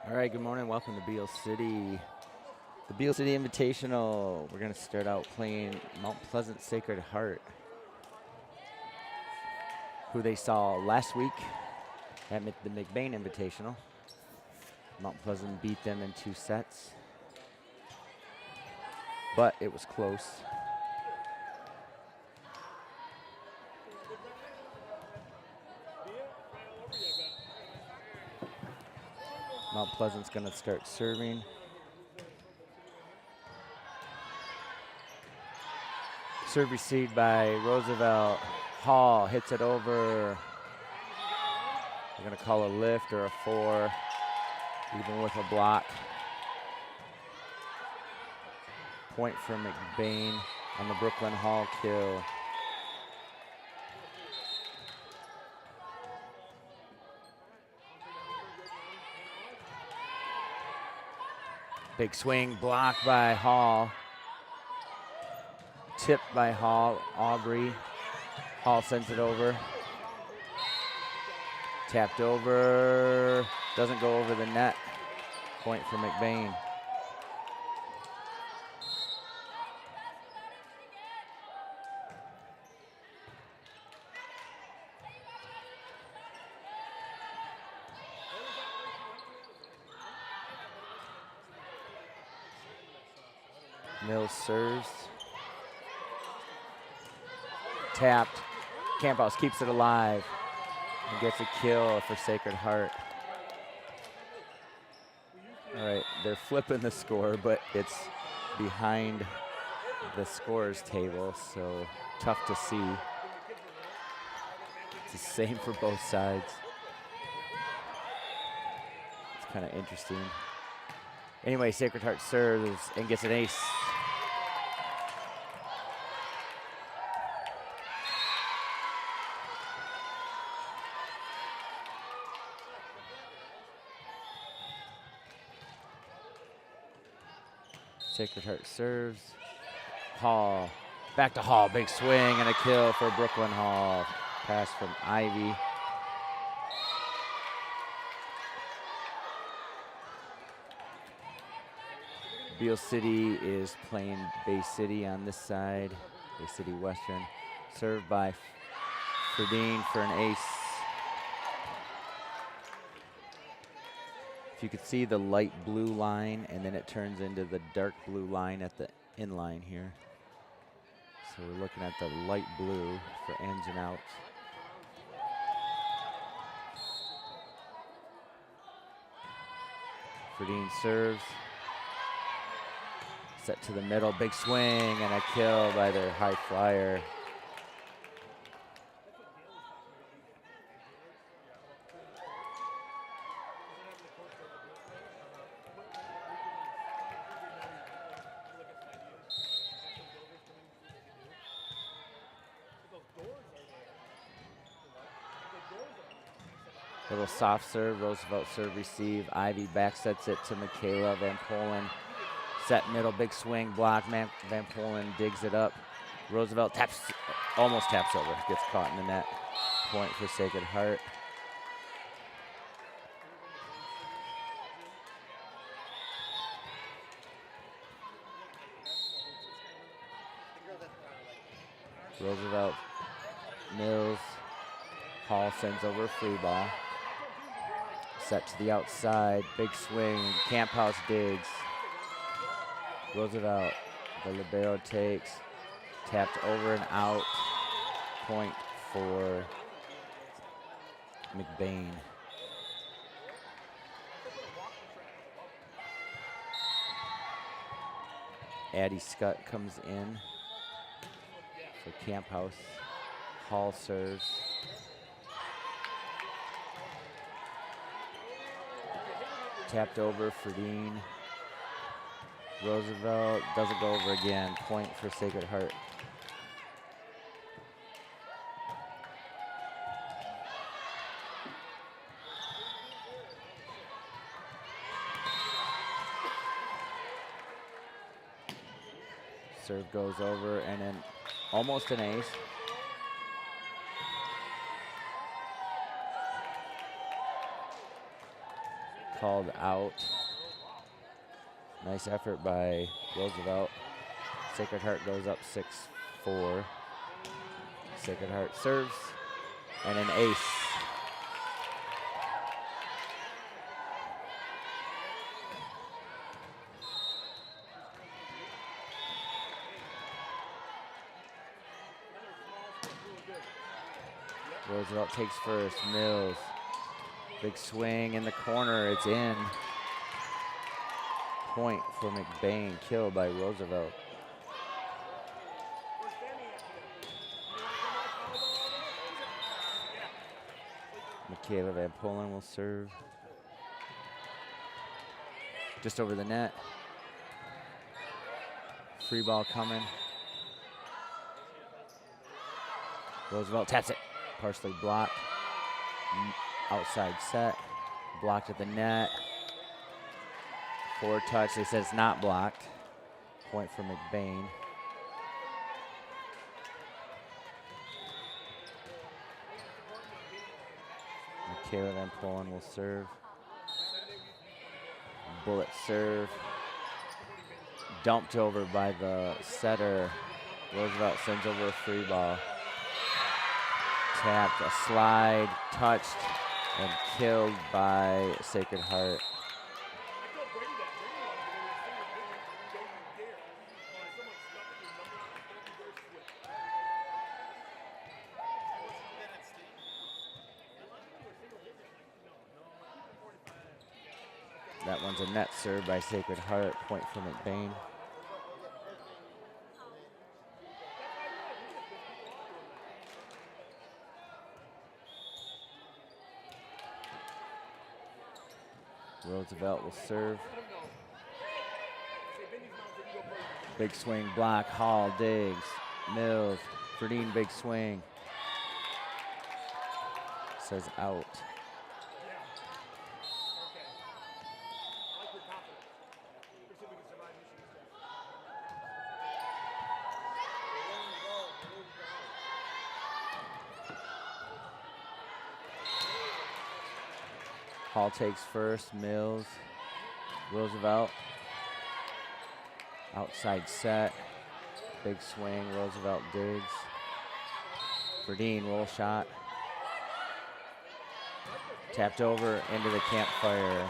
All right, good morning. Welcome to Beal City. The Beal City Invitational. We're going to start out playing Mount Pleasant Sacred Heart, who they saw last week at the McBain Invitational. Mount Pleasant beat them in 2 sets, but it was close. Mount Pleasant's going to start serving. Serve received by Roosevelt. Hall hits it over. They're going to call a lift or a 4, even with a block. Point for McBain on the Brooklyn Hall kill. Big swing, blocked by Hall. Tipped by Hall, Aubrey. Hall sends it over. Tapped over, doesn't go over the net. Point for McBain. Mills serves. Tapped. Camphouse keeps it alive and gets a kill for Sacred Heart. All right, they're flipping the score, but it's behind the scorers table, so tough to see. It's the same for both sides. It's kind of interesting. Anyway, Sacred Heart serves and gets an ace. Sacred Heart serves. Hall. Back to Hall. Big swing and a kill for Brooklyn Hall. Pass from Ivy. Beal City is playing Bay City on this side. Bay City Western. Served by Ferdine for an ace. If you could see the light blue line, and then it turns into the dark blue line at the inline here. So we're looking at the light blue for ins and outs. Ferdine serves. Set to the middle, big swing and a kill by their high flyer. Little soft serve, Roosevelt serve receive. Ivy back sets it to Michaela Van Polen. Set middle, big swing, block. Van Polen digs it up. Roosevelt taps, almost taps over, gets caught in the net. Point for Sacred Heart. Roosevelt, Mills, Hall sends over a free ball. Set to the outside, big swing, Camphouse digs. Roosevelt, the libero takes, tapped over and out. Point for McBain. Addie Scott comes in for Camphouse. Hall serves. Tapped over for Dean. Roosevelt doesn't go over again. Point for Sacred Heart. Serve goes over and then almost an ace. called out. Nice effort by Roosevelt. Sacred Heart goes up 6-4. Sacred Heart serves, and an ace. Roosevelt takes first, Mills. Big swing in the corner, it's in. Point for McBain, killed by Roosevelt. Michaela Van Polen will serve. Just over the net. Free ball coming. Roosevelt taps it, partially blocked. Outside set, blocked at the net. Forward touch, they said it's not blocked. Point for McBain. Michaela Van Polen will serve. Bullet serve. Dumped over by the setter. Roosevelt sends over a free ball. Tapped, a slide, touched, and killed by Sacred Heart. That one's a net serve by Sacred Heart, point for McBain. Roosevelt will serve. Big swing block, Hall, Diggs, Mills, Verdeen, big swing. Says out. Hall takes first, Mills, Roosevelt. Outside set, big swing, Roosevelt digs. Verdeen, roll shot. Tapped over into the campfire.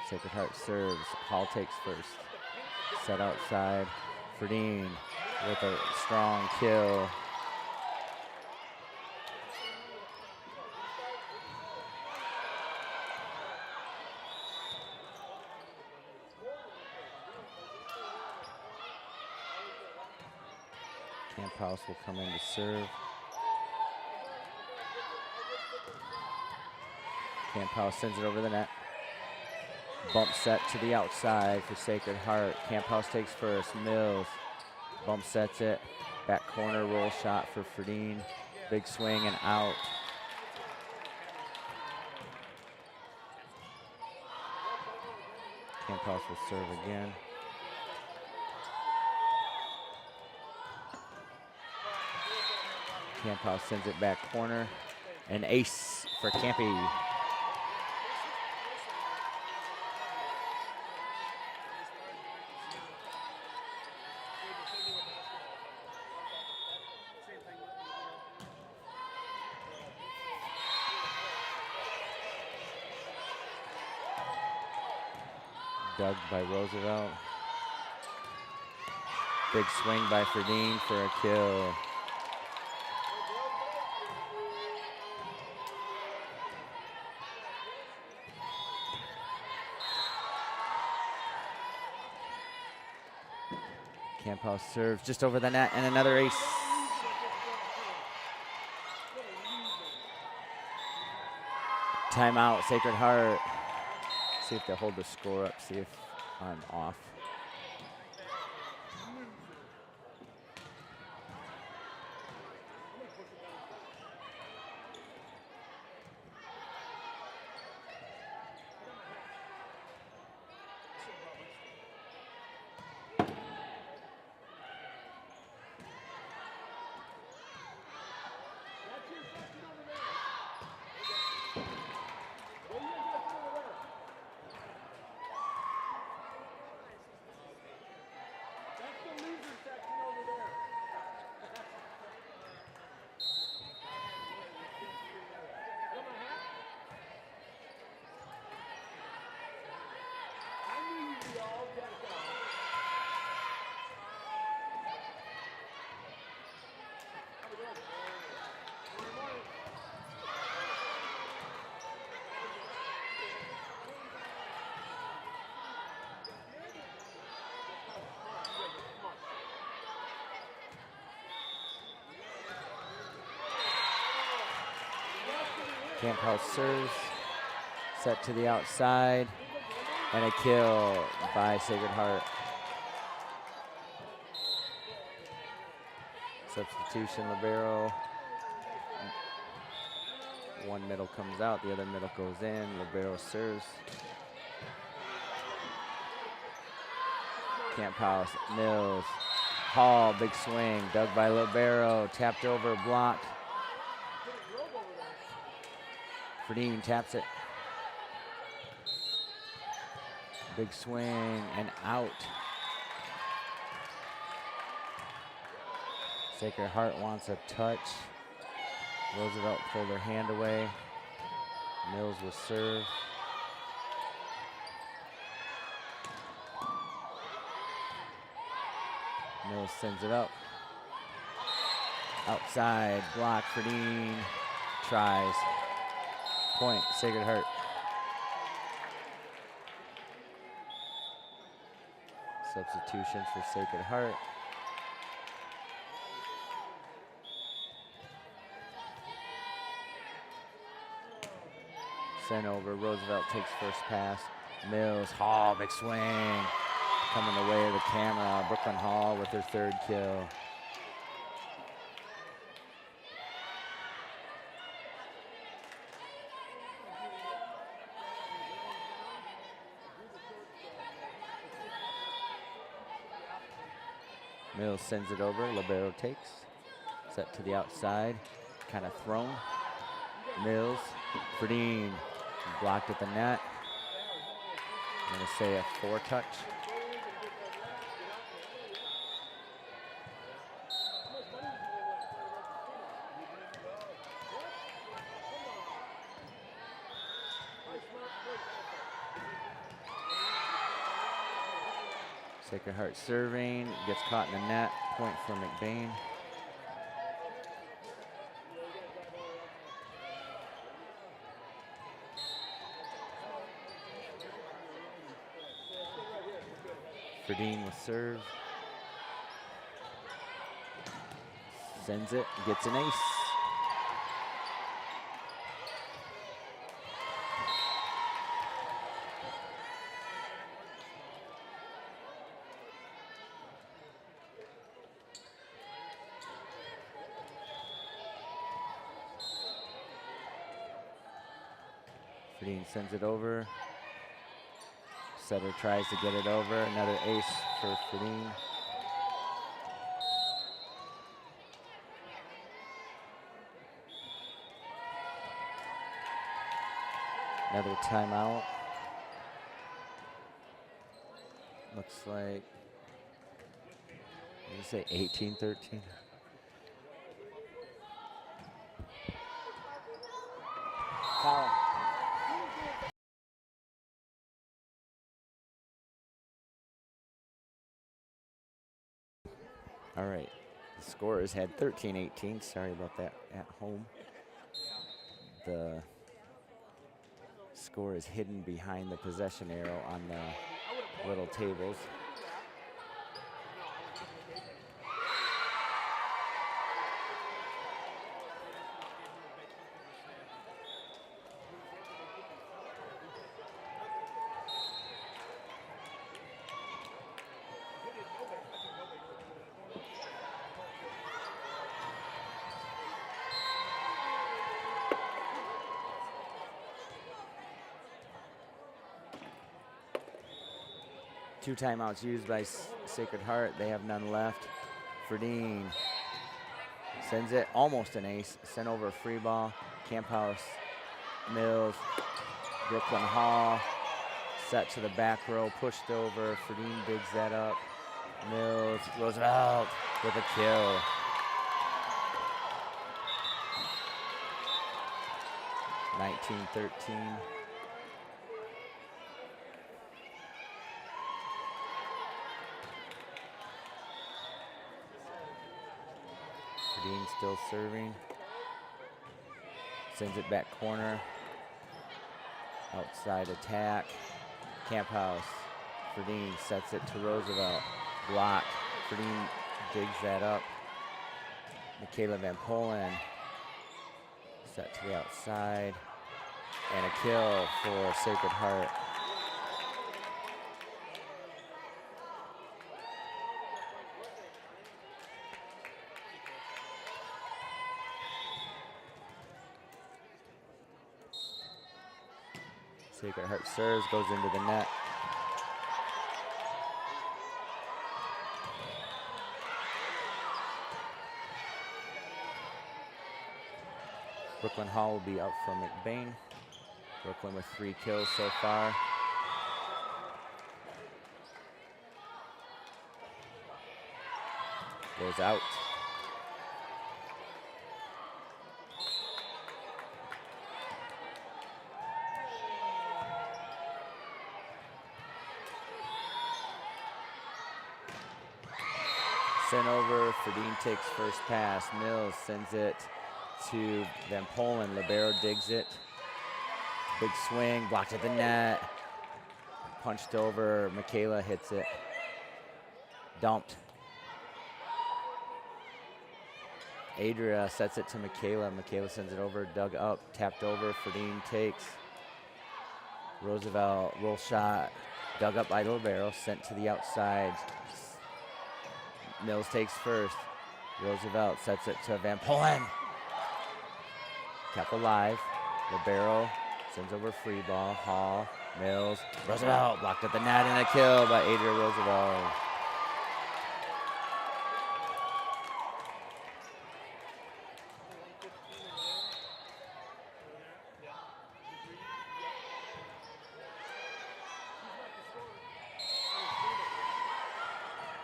Sacred Heart serves, Hall takes first. Set outside, Verdeen with a strong kill. Camp House will come in to serve. Camp House sends it over the net. Bump set to the outside for Sacred Heart. Camp House takes first, Mills. Bump sets it. Back corner roll shot for Verdeen. Big swing and out. Camp House will serve again. Camp House sends it back corner. An ace for Campy. Dug by Roosevelt. Big swing by Verdeen for a kill. Camp House serves just over the net and another ace. Timeout, Sacred Heart. See if they hold the score up, see if I'm off. Camp House serves. Set to the outside. And a kill by Sacred Heart. Substitution, libero. One middle comes out, the other middle goes in. Libero serves. Camp House, Mills, Hall, big swing, dug by libero, tapped over, blocked. Ferdine taps it. Big swing and out. Sacred Heart wants a touch. Roosevelt pulled her hand away. Mills will serve. Mills sends it up. Outside, block, Ferdine tries. Point, Sacred Heart. Substitution for Sacred Heart. Sent over, Roosevelt takes first pass. Mills, Hall, big swing. Coming away of the camera, Brooklyn Hall with her third kill. Mills sends it over, libero takes. Set to the outside, kind of thrown. Mills, Ferdine, blocked at the net. I'm gonna say a 4-touch. Sacred Heart serving, gets caught in the net, point for McBain. Ferdine with serve. Sends it, gets an ace. Ferdine sends it over. Setter tries to get it over. Another ace for Ferdine. Another timeout. Looks like, did you say 18-13? Foul. All right, the scorers had 13-18. Sorry about that at home. The score is hidden behind the possession arrow on the little tables. Two timeouts used by Sacred Heart. They have none left. Ferdine sends it, almost an ace. Sent over a free ball. Camp House, Mills, Brooklyn Hall. Set to the back row, pushed over. Ferdine digs that up. Mills, Roosevelt with a kill. (19-13). Ferdine still serving. Sends it back corner. Outside attack. Camp House. Ferdine sets it to Roosevelt. Block. Ferdine digs that up. Michaela Van Polen. Set to the outside. And a kill for Sacred Heart. Sacred Heart serves, goes into the net. Brooklyn Hall will be out for McBain. Brooklyn with 3 kills so far. Goes out. Sent over, Ferdine takes first pass. Mills sends it to Van Polen. Libero digs it. Big swing, blocked at the net. Punched over, Michaela hits it. Dumped. Adria sets it to Michaela. Michaela sends it over, dug up, tapped over. Ferdine takes. Roosevelt, roll shot, dug up by Libero, sent to the outside. Mills takes first. Roosevelt sets it to Van Polen. Kept alive. Libero sends over free ball. Hall, Mills, Roosevelt blocked at the net and a kill by Adria Roosevelt.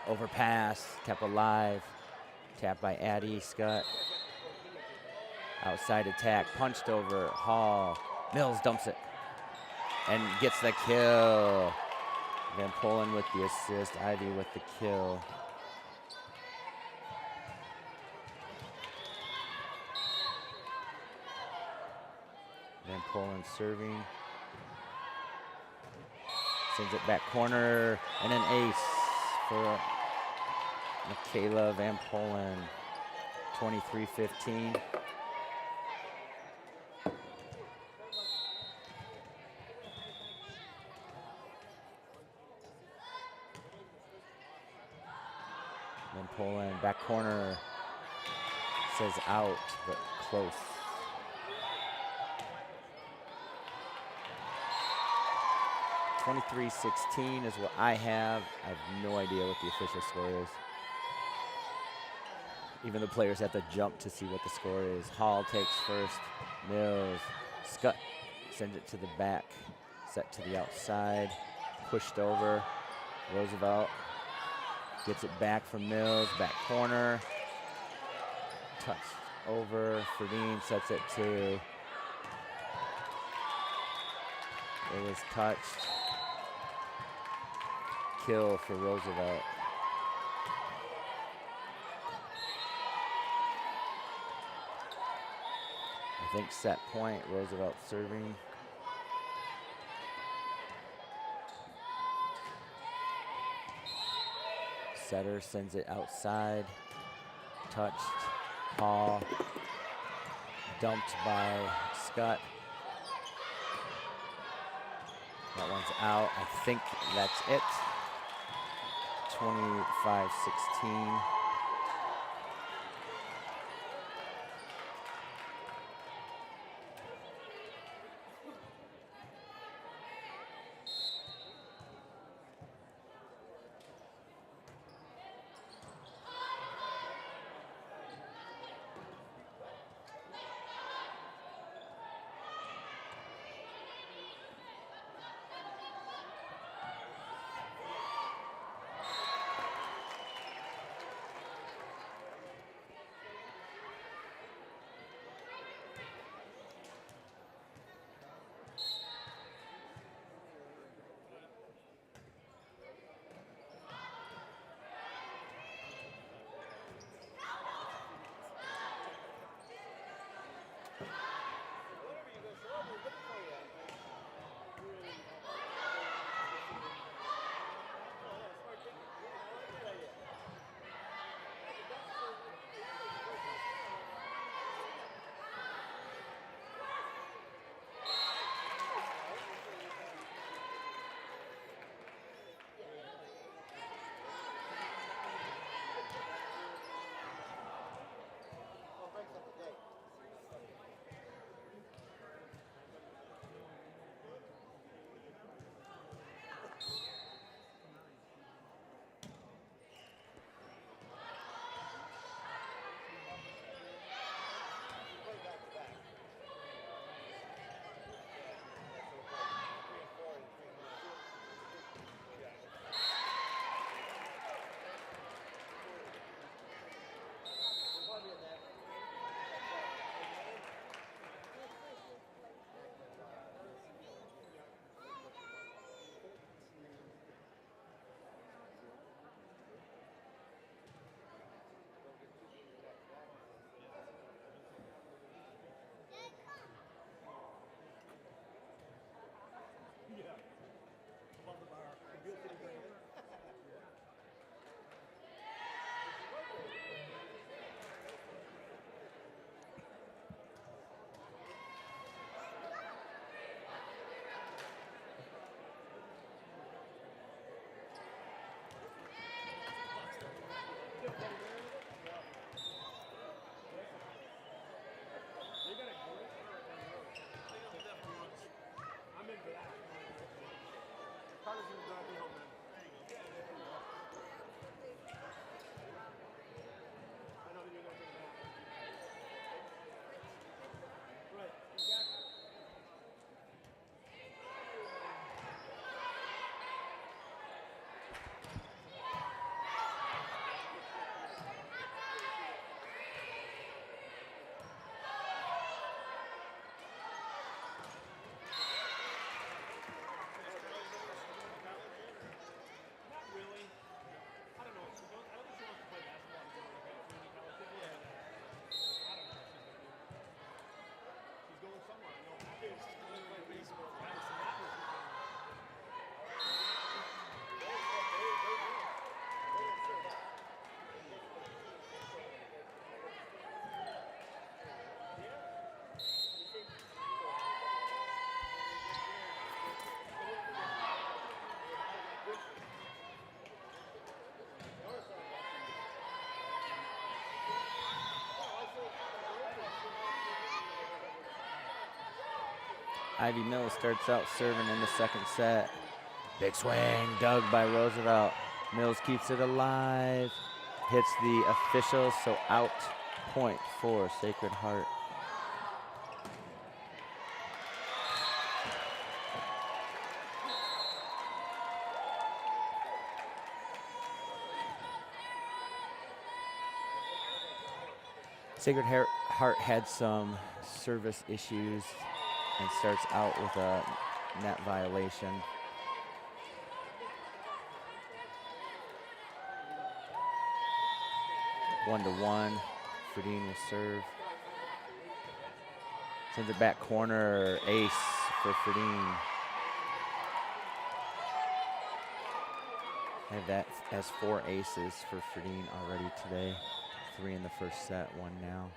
Overpass, kept alive. Tapped by Addie Scott. Outside attack, punched over. Hall, Mills dumps it and gets the kill. Van Polen with the assist, Ivy with the kill. Van Polen serving. Sends it back corner and an ace for Michaela Van Polen, 23-15. Van Polen, back corner, says out, but close. (23-16) is what I have. I have no idea what the official score is. Even the players have to jump to see what the score is. Hall takes first. Mills. Scott sends it to the back. Set to the outside. Pushed over. Roosevelt gets it back from Mills. Back corner. Touched over. Ferdine sets it to. It was touched. Kill for Roosevelt. I think set point, Roosevelt serving. Setter sends it outside. Touched. Hall. Dumped by Scott. That one's out. I think that's it. 25-16. Ivy Mills starts out serving in the second set. Big swing, dug by Roosevelt. Mills keeps it alive. Hits the official, so out point for Sacred Heart. Sacred Heart had some service issues and starts out with a net violation. One to one. Ferdine will serve. Sends it back corner. Ace for Ferdine. I have that as 4 aces for Ferdine already today. 3 in the first set, 1 now.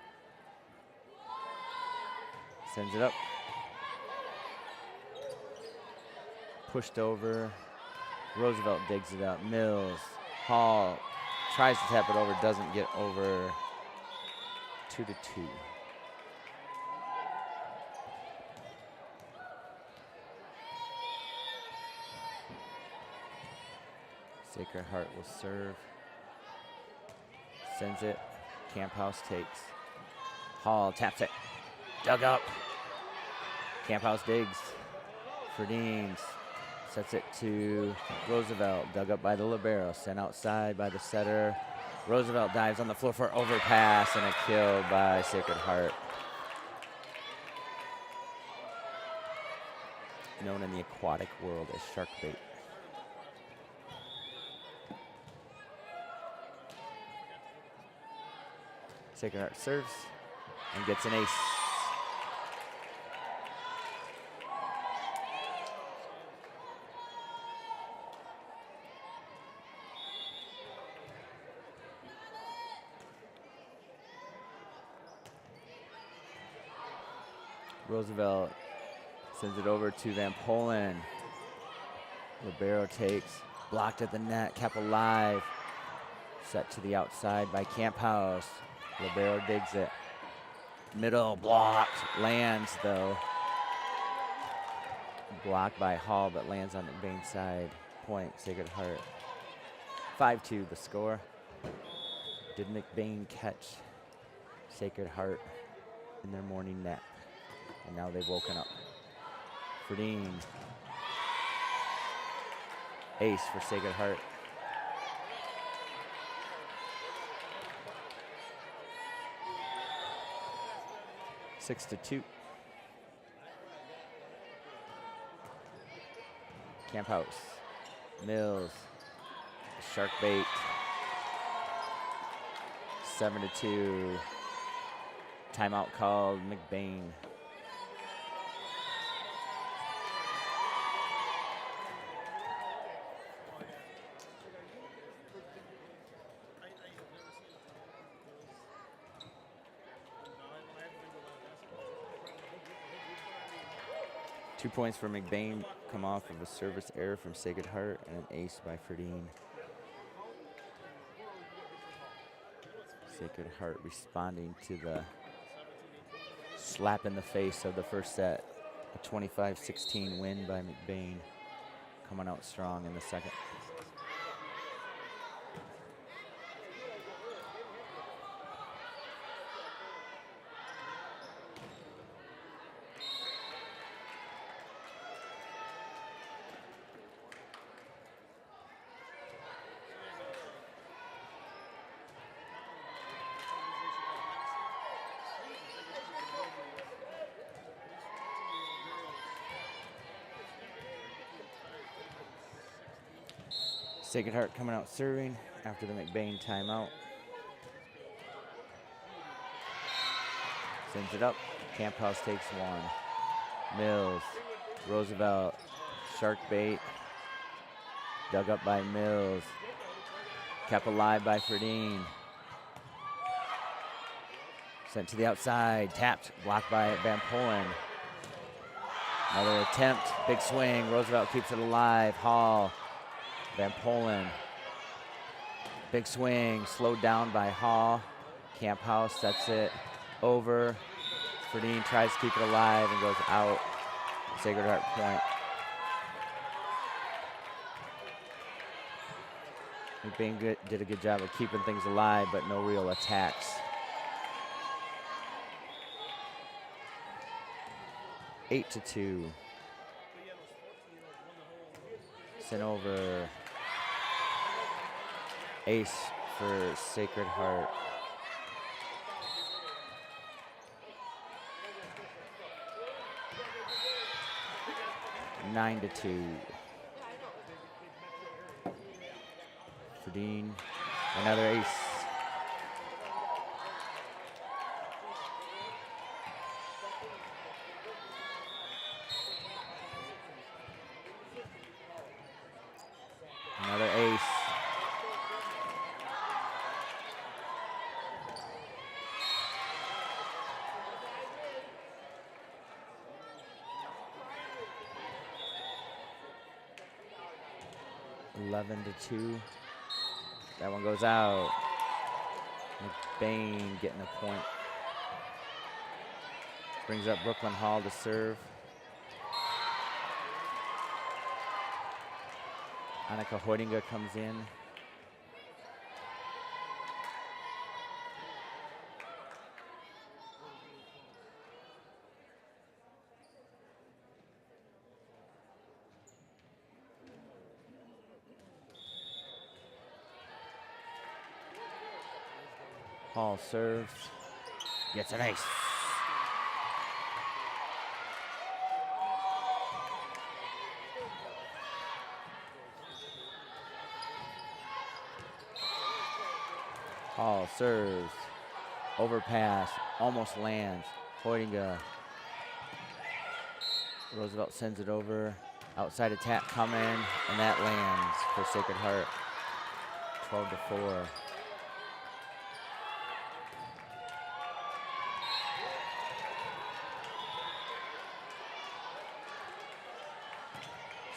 Sends it up. Pushed over. Roosevelt digs it up. Mills. Hall tries to tap it over, doesn't get over. 2 to 2. Sacred Heart will serve. Sends it. Camp House takes. Hall taps it. Dug up. Camp House digs. Ferdine sets it to Roosevelt. Dug up by the libero. Sent outside by the setter. Roosevelt dives on the floor for overpass and a kill by Sacred Heart. Known in the aquatic world as shark bait. Sacred Heart serves and gets an ace. Roosevelt sends it over to Van Polen. Libero takes, blocked at the net, kept alive. Set to the outside by Camp House. Libero digs it. Middle blocked, lands though. Blocked by Hall, but lands on McBain's side. Point, Sacred Heart. 5-2 the score. Did McBain catch Sacred Heart in their morning nap? And now they've woken up. Ferdine. Ace for Sacred Heart. Six to 2. Camp House. Mills. Shark bait. 7 to 2. Timeout called McBain. Two points for McBain come off of a service error from Sacred Heart and an ace by Ferdine. Sacred Heart responding to the slap in the face of the first set. A 25-16 win by McBain, coming out strong in the second. Sacred Heart coming out serving after the McBain timeout. Sends it up. Camp House takes one. Mills. Roosevelt. Shark bait. Dug up by Mills. Kept alive by Ferdine. Sent to the outside. Tapped. Blocked by Van Polen. Another attempt. Big swing. Roosevelt keeps it alive. Hall. Van Polen, big swing, slowed down by Hall. Camp House sets it over. Ferdine tries to keep it alive and goes out Sacred Heart point. McBain did a good job of keeping things alive, but no real attacks. 8-2. Sent over. Ace for Sacred Heart. Nine to 2. Ferdine, another ace. Another ace. Eleven to 2. That one goes out. McBain getting a point. Brings up Brooklyn Hall to serve. Annika Hoidinga comes in. Hall serves, gets an ace. Hall serves, overpass, almost lands. Hoidinga. Roosevelt sends it over. Outside attack coming, and that lands for Sacred Heart. 12 to 4.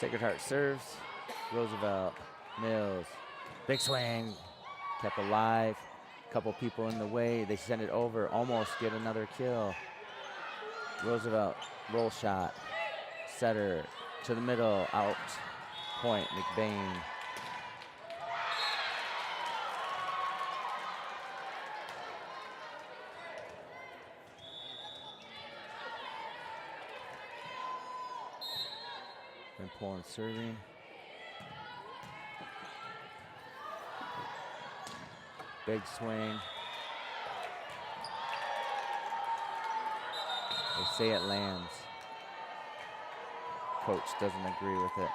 Sacred Heart serves. Roosevelt, Mills, big swing, kept alive. Couple people in the way. They send it over, almost get another kill. Roosevelt, roll shot, setter to the middle, out. Point, McBain. Van Polen serving. Big swing. They say it lands. Coach doesn't agree with it.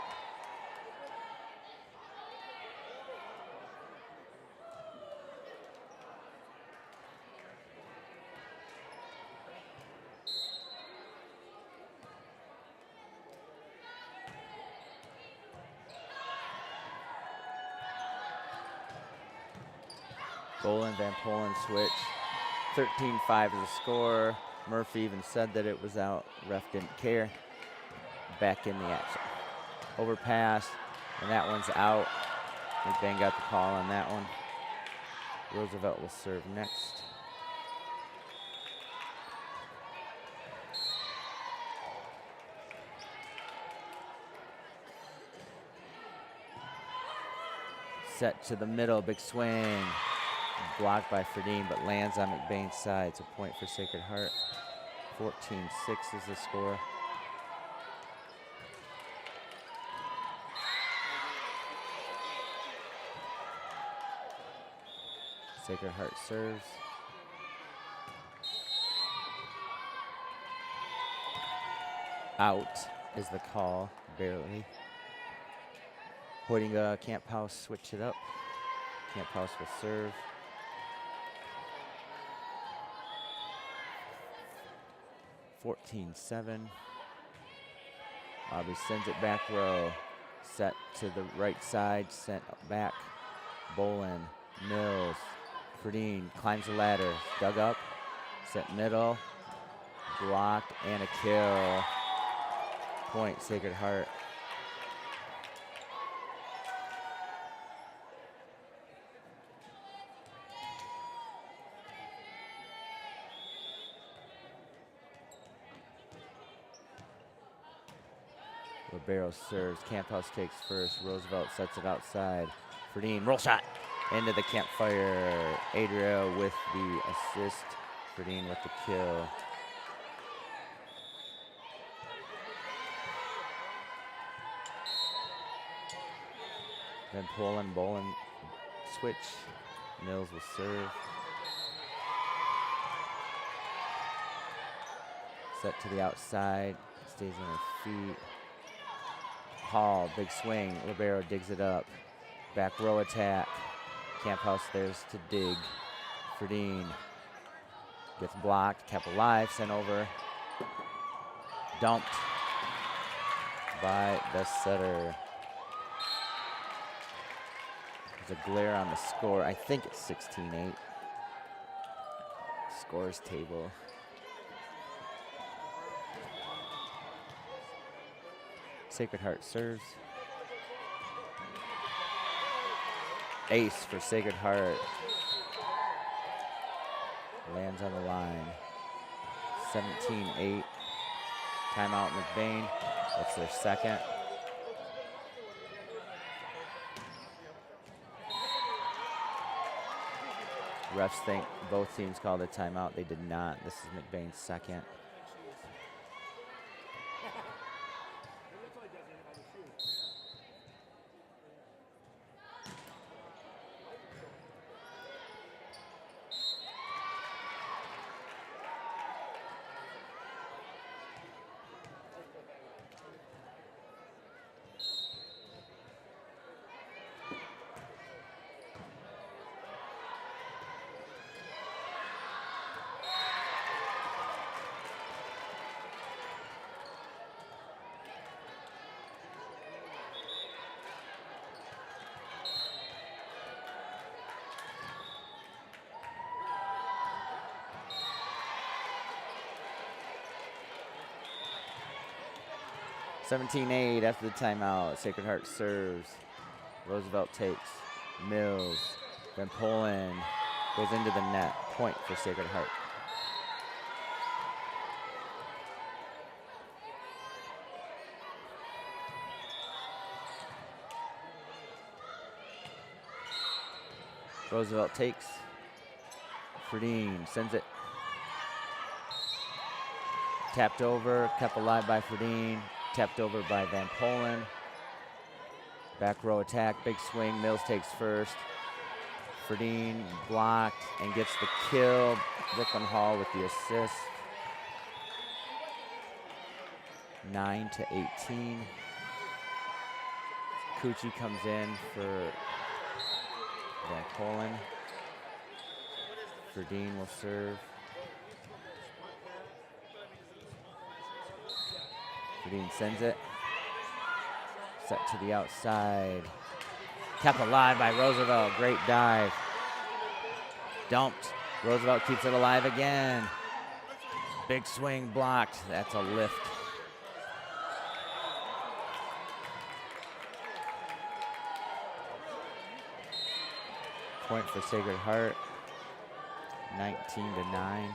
Golan, Van Polen switch. 13-5 is the score. Murphy even said that it was out. Ref didn't care. Back in the action. Overpass, and that one's out. McBain got the call on that one. Roosevelt will serve next. Set to the middle, big swing. Blocked by Ferdine, but lands on McBain's side. It's a point for Sacred Heart. 14-6 is the score. Sacred Heart serves. Out is the call, barely. Hoidinga, Camp House switch it up. Camp House will serve. (14-7). Bobby sends it back row. Set to the right side, sent back. Bolin, Mills, Ferdine climbs the ladder, dug up, set middle, blocked, and a kill. Point, Sacred Heart. Libero serves. Camp House takes first. Roosevelt sets it outside. Ferdine, roll shot into the campfire. Adria with the assist. Ferdine with the kill. Then Poland, Bolin switch. Mills will serve. Set to the outside. Stays on her feet. Hall, big swing. Libero digs it up. Back row attack. Camp House there's to dig. Ferdine gets blocked. Kept alive. Sent over. Dumped by the setter. There's a glare on the score. I think it's 16-8. Scores table. Sacred Heart serves. Ace for Sacred Heart. Lands on the line. 17-8. Timeout McBain. That's their second. Refs think both teams called a timeout. They did not. This is McBain's second. $17-8 after the timeout. Sacred Heart serves. Roosevelt takes. Mills. Then Poland goes into the net. Point for Sacred Heart. Roosevelt takes. Ferdine sends it. Tapped over, kept alive by Ferdine. Tapped over by Van Polen. Back row attack, big swing. Mills takes first. Ferdine blocked and gets the kill. Brooklyn Hall with the assist. 9-18. Cucci comes in for Van Polen. Ferdine will serve. Ferdine sends it. Set to the outside. Kept alive by Roosevelt. Great dive. Dumped. Roosevelt keeps it alive again. Big swing blocked. That's a lift. Point for Sacred Heart. 19-9.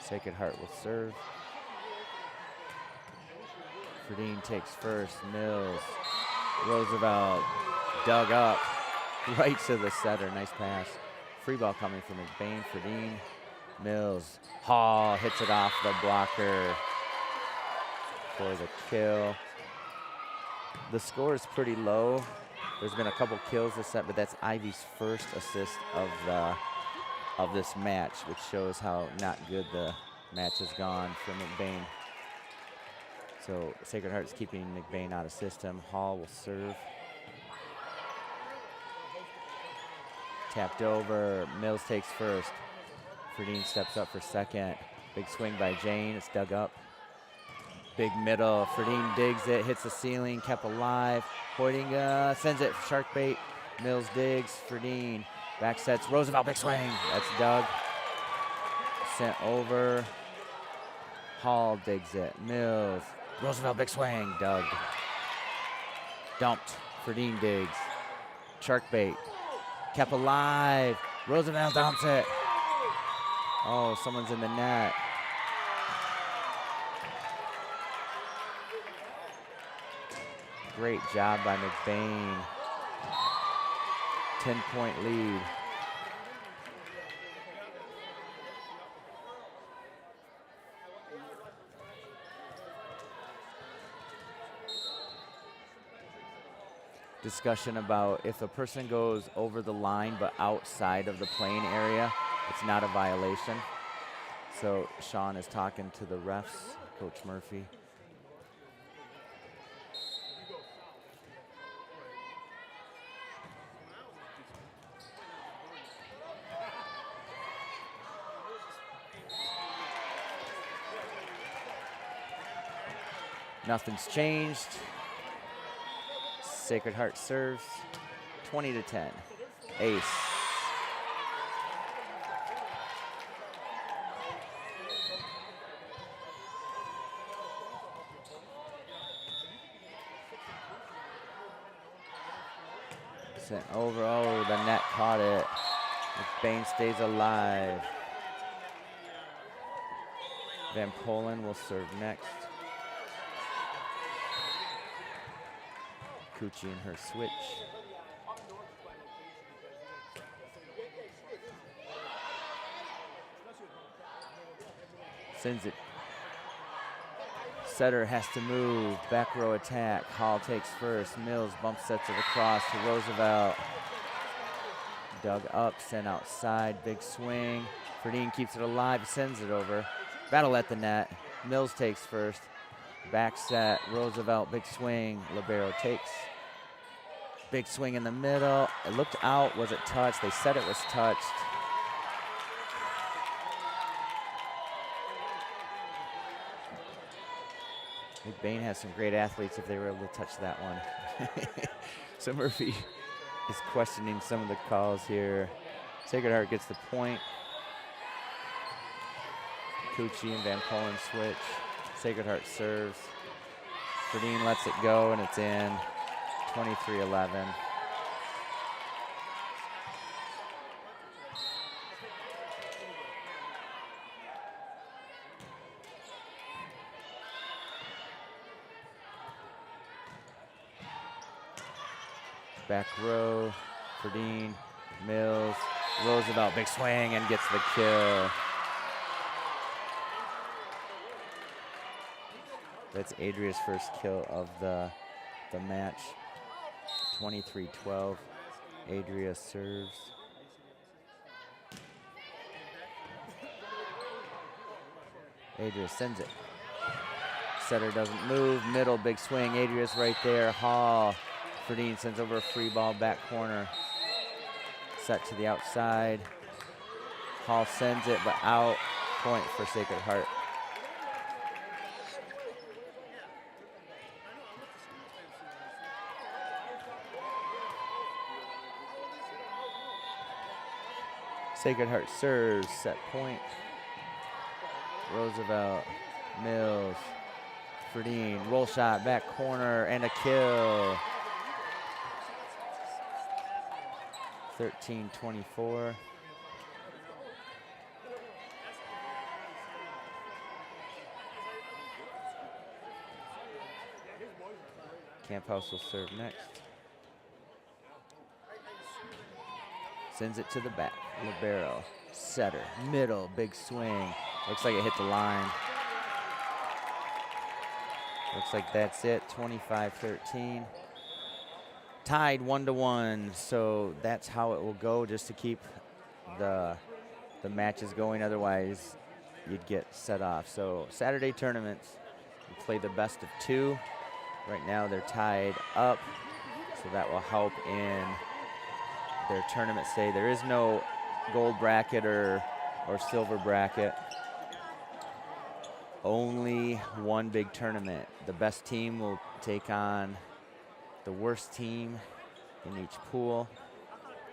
Sacred Heart will serve. Ferdine takes first. Mills. Roosevelt dug up right to the setter. Nice pass. Free ball coming from McBain. Ferdine. Mills. Hall hits it off the blocker for the kill. The score is pretty low. There's been a couple kills this set, but that's Ivy's first assist of this match, which shows how not good the match has gone for McBain. So Sacred Heart's keeping McBain out of system. Hall will serve. Tapped over. Mills takes first. Ferdine steps up for second. Big swing by Jane. It's dug up. Big middle. Ferdine digs it. Hits the ceiling. Kept alive. Hoytinga sends it. Shark bait. Mills digs. Ferdine. Back sets. Roosevelt. Big swing. That's dug. Sent over. Hall digs it. Mills. Roosevelt. Big swing. Dug. Dumped. Ferdine digs. Shark bait. Kept alive. Roosevelt dumps it. Oh, someone's in the net. Great job by McBain. 10-point lead. Discussion about if a person goes over the line but outside of the playing area, it's not a violation. So Sean is talking to the refs, Coach Murphy. Nothing's changed. Sacred Heart serves, 20-10. Ace. Sent over, oh, the net caught it. McBain stays alive. Van Polen will serve next. Cucci and her switch. Sends it. Setter has to move. Back row attack. Hall takes first. Mills bump sets it across to Roosevelt. Dug up, sent outside. Big swing. Ferdine keeps it alive, sends it over. Battle at the net. Mills takes first. Back set. Roosevelt, big swing. Libero takes. Big swing in the middle. It looked out. Was it touched? They said it was touched. McBain has some great athletes if they were able to touch that one. So Murphy is questioning some of the calls here. Sacred Heart gets the point. Cucci and Van Polen switch. Sacred Heart serves. Ferdine lets it go, and it's in. 23-11. Back row, Ferdine, Mills, Roosevelt, big swing, and gets the kill. That's Adria's first kill of the match. 23-12. Adria serves. Adria sends it. Setter doesn't move. Middle, big swing. Adria's right there. Hall. Ferdine sends over a free ball, back corner. Set to the outside. Hall sends it, but out. Point for Sacred Heart. Sacred Heart serves, set point. Roosevelt, Mills, Ferdine, roll shot, back corner, and a kill. 13-24. Camp House will serve next. Sends it to the back. Libero, setter, middle, big swing. Looks like it hit the line. Looks like that's it, 25-13. Tied 1-1, so that's how it will go, just to keep the matches going. Otherwise, you'd get set off. So Saturday tournaments, we play the best of two. Right now they're tied up, so that will help in their tournament stay. There is no gold bracket or silver bracket. Only one big tournament. The best team will take on the worst team in each pool.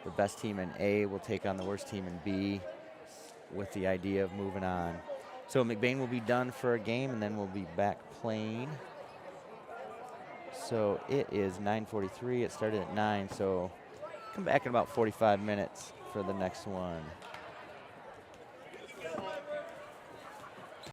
The best team in A will take on the worst team in B, with the idea of moving on. So McBain will be done for a game, and then we'll be back playing. So it is 9:43. It started at 9, so come back in about 45 minutes for the next one.